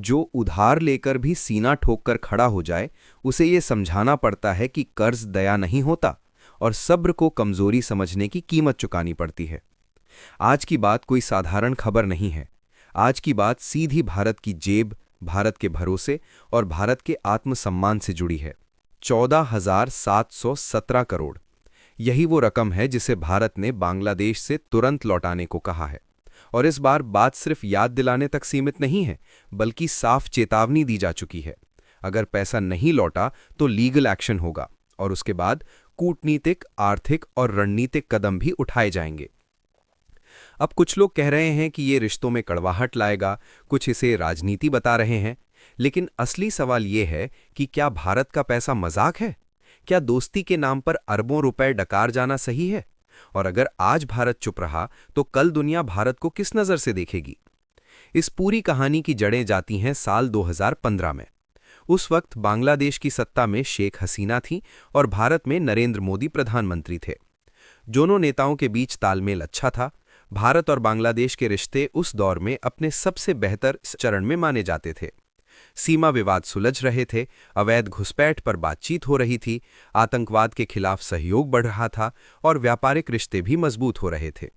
जो उधार लेकर भी सीना ठोक कर खड़ा हो जाए, उसे ये समझाना पड़ता है कि कर्ज दया नहीं होता और सब्र को कमजोरी समझने की कीमत चुकानी पड़ती है। आज की बात कोई साधारण खबर नहीं है। आज की बात सीधी भारत की जेब, भारत के भरोसे और भारत के आत्मसम्मान से जुड़ी है। 14,717 करोड़, यही वो रकम है जिसे भारत ने बांग्लादेश से तुरंत लौटाने को कहा है। और इस बार बात सिर्फ याद दिलाने तक सीमित नहीं है, बल्कि साफ चेतावनी दी जा चुकी है। अगर पैसा नहीं लौटा तो लीगल एक्शन होगा और उसके बाद कूटनीतिक, आर्थिक और रणनीतिक कदम भी उठाए जाएंगे। अब कुछ लोग कह रहे हैं कि ये रिश्तों में कड़वाहट लाएगा, कुछ इसे राजनीति बता रहे हैं, लेकिन असली सवाल ये है कि क्या भारत का पैसा मजाक है? क्या दोस्ती के नाम पर अरबों रुपए डकार जाना सही है? और अगर आज भारत चुप रहा तो कल दुनिया भारत को किस नजर से देखेगी? इस पूरी कहानी की जड़ें जाती हैं साल 2015 में। उस वक्त बांग्लादेश की सत्ता में शेख हसीना थी और भारत में नरेंद्र मोदी प्रधानमंत्री थे। दोनों नेताओं के बीच तालमेल अच्छा था। भारत और बांग्लादेश के रिश्ते उस दौर में अपने सबसे बेहतर चरण में माने जाते थे। सीमा विवाद सुलझ रहे थे, अवैध घुसपैठ पर बातचीत हो रही थी, आतंकवाद के खिलाफ सहयोग बढ़ रहा था और व्यापारिक रिश्ते भी मजबूत हो रहे थे।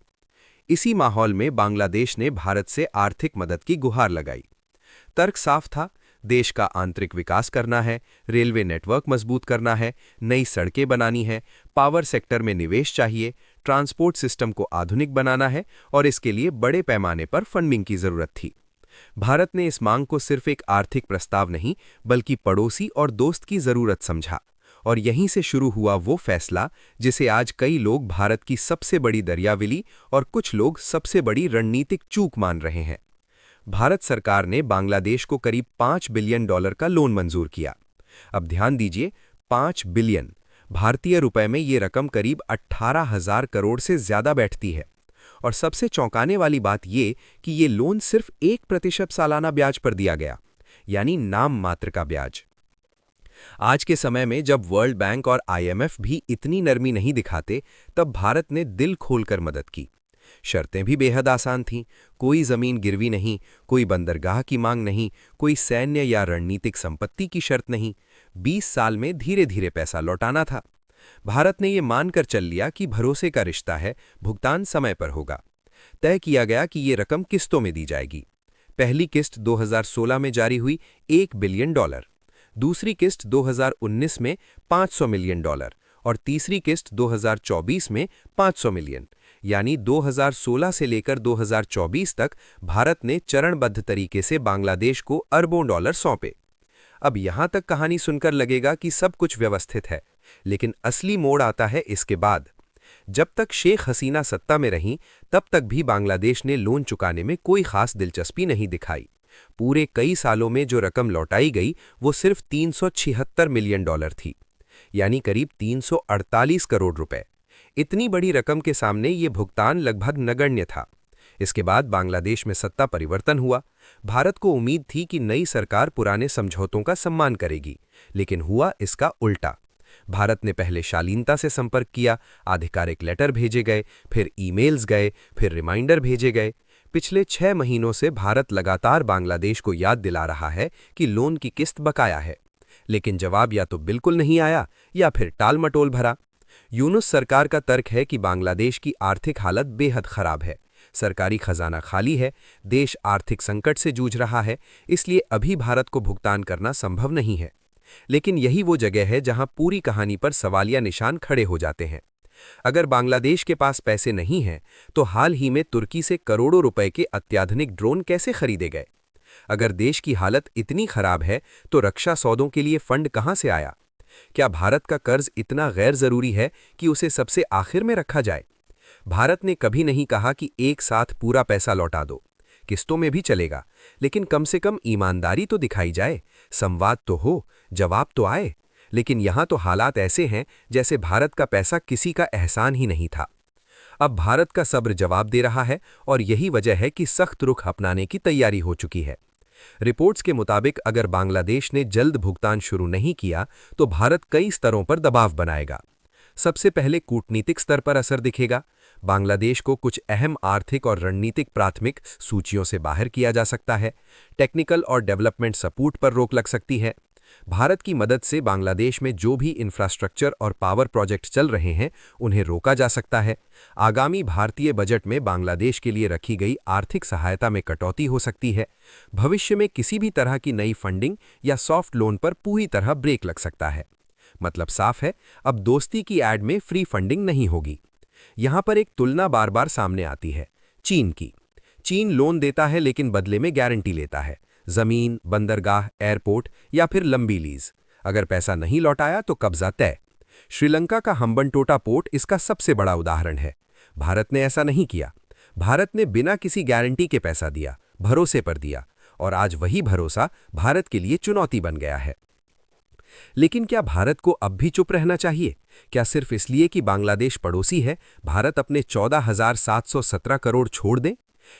इसी माहौल में बांग्लादेश ने भारत से आर्थिक मदद की गुहार लगाई। तर्क साफ था, देश का आंतरिक विकास करना है, रेलवे नेटवर्क मजबूत करना है, नई सड़कें बनानी है, पावर सेक्टर में निवेश चाहिए, ट्रांसपोर्ट सिस्टम को आधुनिक बनाना है और इसके लिए बड़े पैमाने पर फंडिंग की जरूरत थी। भारत ने इस मांग को सिर्फ एक आर्थिक प्रस्ताव नहीं, बल्कि पड़ोसी और दोस्त की जरूरत समझा। और यहीं से शुरू हुआ वो फैसला जिसे आज कई लोग भारत की सबसे बड़ी दरियाविली और कुछ लोग सबसे बड़ी रणनीतिक चूक मान रहे हैं। भारत सरकार ने बांग्लादेश को करीब $5 बिलियन का लोन मंजूर किया। अब ध्यान दीजिए, 5 बिलियन भारतीय रुपए में ये रकम करीब 18,000 करोड़ से ज्यादा बैठती है। और सबसे चौंकाने वाली बात ये कि ये लोन सिर्फ 1% सालाना ब्याज पर दिया गया, यानी नाम मात्र का ब्याज। आज के समय में जब वर्ल्ड बैंक और IMF भी इतनी नरमी नहीं दिखाते, तब भारत ने दिल खोलकर मदद की। शर्तें भी बेहद आसान थीं, कोई जमीन गिरवी नहीं, कोई बंदरगाह की मांग नहीं, कोई सैन्य या रणनीतिक संपत्ति की शर्त नहीं। 20 साल में धीरे धीरे पैसा लौटाना था। भारत ने ये मानकर चल लिया कि भरोसे का रिश्ता है, भुगतान समय पर होगा। तय किया गया कि ये रकम किस्तों में दी जाएगी। पहली किस्त 2016 में जारी हुई $1 बिलियन, दूसरी किस्त 2019 में $500 मिलियन और तीसरी किस्त 2024 में $500 मिलियन। यानी 2016 से लेकर 2024 तक भारत ने चरणबद्ध तरीके से बांग्लादेश को अरबों डॉलर सौंपे। अब यहां तक कहानी सुनकर लगेगा कि सब कुछ व्यवस्थित है, लेकिन असली मोड़ आता है इसके बाद। जब तक शेख हसीना सत्ता में रहीं, तब तक भी बांग्लादेश ने लोन चुकाने में कोई खास दिलचस्पी नहीं दिखाई। पूरे कई सालों में जो रकम लौटाई गई वो सिर्फ $376 मिलियन थी, यानी करीब 348 करोड़ रुपए। इतनी बड़ी रकम के सामने ये भुगतान लगभग नगण्य था। इसके बाद बांग्लादेश में सत्ता परिवर्तन हुआ। भारत को उम्मीद थी कि नई सरकार पुराने समझौतों का सम्मान करेगी, लेकिन हुआ इसका उल्टा। भारत ने पहले शालीनता से संपर्क किया, आधिकारिक लेटर भेजे गए, फिर ईमेल्स गए, फिर रिमाइंडर भेजे गए। पिछले 6 महीनों से भारत लगातार बांग्लादेश को याद दिला रहा है कि लोन की किस्त बकाया है, लेकिन जवाब या तो बिल्कुल नहीं आया या फिर टालमटोल भरा। यूनुस सरकार का तर्क है कि बांग्लादेश की आर्थिक हालत बेहद खराब है, सरकारी खजाना खाली है, देश आर्थिक संकट से जूझ रहा है, इसलिए अभी भारत को भुगतान करना संभव नहीं है। लेकिन यही वो जगह है जहां पूरी कहानी पर सवालिया निशान खड़े हो जाते हैं। अगर बांग्लादेश के पास पैसे नहीं हैं, तो हाल ही में तुर्की से करोड़ों रुपए के अत्याधुनिक ड्रोन कैसे खरीदे गए? अगर देश की हालत इतनी खराब है, तो रक्षा सौदों के लिए फंड कहां से आया? क्या भारत का कर्ज इतना गैर जरूरी है कि उसे सबसे आखिर में रखा जाए? भारत ने कभी नहीं कहा कि एक साथ पूरा पैसा लौटा दो, किस्तों में भी चलेगा, लेकिन कम से कम ईमानदारी तो दिखाई जाए, संवाद तो हो, जवाब तो आए। लेकिन यहां तो हालात ऐसे हैं जैसे भारत का पैसा किसी का एहसान ही नहीं था। अब भारत का सब्र जवाब दे रहा है और यही वजह है कि सख्त रुख अपनाने की तैयारी हो चुकी है। रिपोर्ट्स के मुताबिक अगर बांग्लादेश ने जल्द भुगतान शुरू नहीं किया तो भारत कई स्तरों पर दबाव बनाएगा। सबसे पहले कूटनीतिक स्तर पर असर दिखेगा। बांग्लादेश को कुछ अहम आर्थिक और रणनीतिक प्राथमिक सूचियों से बाहर किया जा सकता है। टेक्निकल और डेवलपमेंट सपोर्ट पर रोक लग सकती है। भारत की मदद से बांग्लादेश में जो भी इंफ्रास्ट्रक्चर और पावर प्रोजेक्ट चल रहे हैं उन्हें रोका जा सकता है। आगामी भारतीय बजट में बांग्लादेश के लिए रखी गई आर्थिक सहायता में कटौती हो सकती है। भविष्य में किसी भी तरह की नई फंडिंग या सॉफ्ट लोन पर पूरी तरह ब्रेक लग सकता है। मतलब साफ है, अब दोस्ती की एड में फ्री फंडिंग नहीं होगी। यहां पर एक तुलना बार बार सामने आती है, चीन की। चीन लोन देता है लेकिन बदले में गारंटी लेता है, जमीन, बंदरगाह, एयरपोर्ट या फिर लंबी लीज। अगर पैसा नहीं लौटाया तो कब्जा तय। श्रीलंका का हम्बनटोटा पोर्ट इसका सबसे बड़ा उदाहरण है। भारत ने ऐसा नहीं किया। भारत ने बिना किसी गारंटी के पैसा दिया, भरोसे पर दिया, और आज वही भरोसा भारत के लिए चुनौती बन गया है। लेकिन क्या भारत को अब भी चुप रहना चाहिए? क्या सिर्फ इसलिए कि बांग्लादेश पड़ोसी है, भारत अपने 14,717 करोड़ छोड़ दे?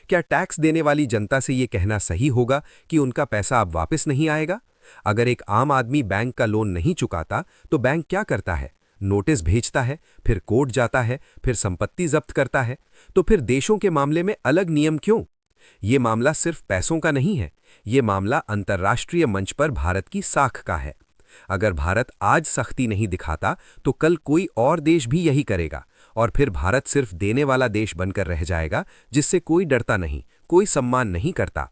क्या टैक्स देने वाली जनता से ये कहना सही होगा कि उनका पैसा अब वापस नहीं आएगा? अगर एक आम आदमी बैंक का लोन नहीं चुकाता तो बैंक क्या करता है? नोटिस भेजता है, फिर कोर्ट जाता है, फिर संपत्ति जब्त करता है। तो फिर देशों के मामले में अलग नियम क्यों? ये मामला सिर्फ पैसों का नहीं है, ये मामला अंतर्राष्ट्रीय मंच पर भारत की साख का है। अगर भारत आज सख्ती नहीं दिखाता तो कल कोई और देश भी यही करेगा, और फिर भारत सिर्फ देने वाला देश बनकर रह जाएगा, जिससे कोई डरता नहीं, कोई सम्मान नहीं करता।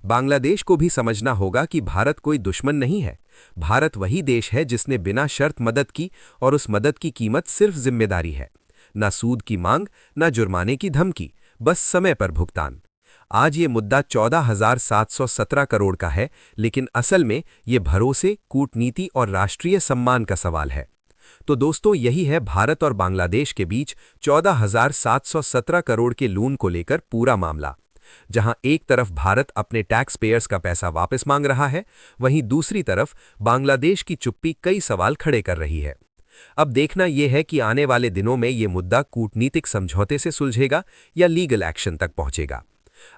बांग्लादेश को भी समझना होगा कि भारत कोई दुश्मन नहीं है। भारत वही देश है जिसने बिना शर्त मदद की, और उस मदद की कीमत सिर्फ जिम्मेदारी है। ना सूद की मांग, ना जुर्माने की धमकी, बस समय पर भुगतान। आज ये मुद्दा 14,717 करोड़ का है, लेकिन असल में ये भरोसे, कूटनीति और राष्ट्रीय सम्मान का सवाल है। तो दोस्तों, यही है भारत और बांग्लादेश के बीच 14,717 करोड़ के लोन को लेकर पूरा मामला। जहां एक तरफ भारत अपने टैक्स पेयर्स का पैसा वापस मांग रहा है, वहीं दूसरी तरफ बांग्लादेश की चुप्पी कई सवाल खड़े कर रही है। अब देखना यह है कि आने वाले दिनों में ये मुद्दा कूटनीतिक समझौते से सुलझेगा या लीगल एक्शन तक पहुंचेगा।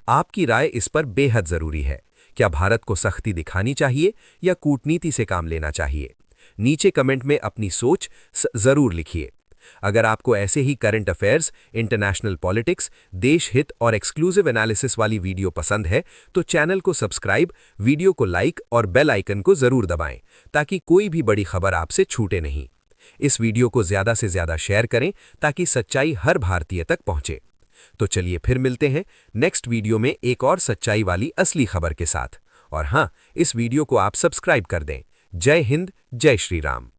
आपकी राय इस पर बेहद जरूरी है। क्या भारत को सख्ती दिखानी चाहिए या कूटनीति से काम लेना चाहिए? नीचे कमेंट में अपनी सोच जरूर लिखिए। अगर आपको ऐसे ही करंट अफेयर्स, इंटरनेशनल पॉलिटिक्स, देश हित और एक्सक्लूसिव एनालिसिस वाली वीडियो पसंद है तो चैनल को सब्सक्राइब, वीडियो को लाइक और बेल आइकन को जरूर दबाएं, ताकि कोई भी बड़ी खबर आपसे छूटे नहीं। इस वीडियो को ज्यादा से ज्यादा शेयर करें ताकि सच्चाई हर भारतीय तक पहुंचे। तो चलिए फिर मिलते हैं नेक्स्ट वीडियो में एक और सच्चाई वाली असली खबर के साथ। और हाँ, इस वीडियो को आप सब्सक्राइब कर दें। जय हिंद, जय श्री राम।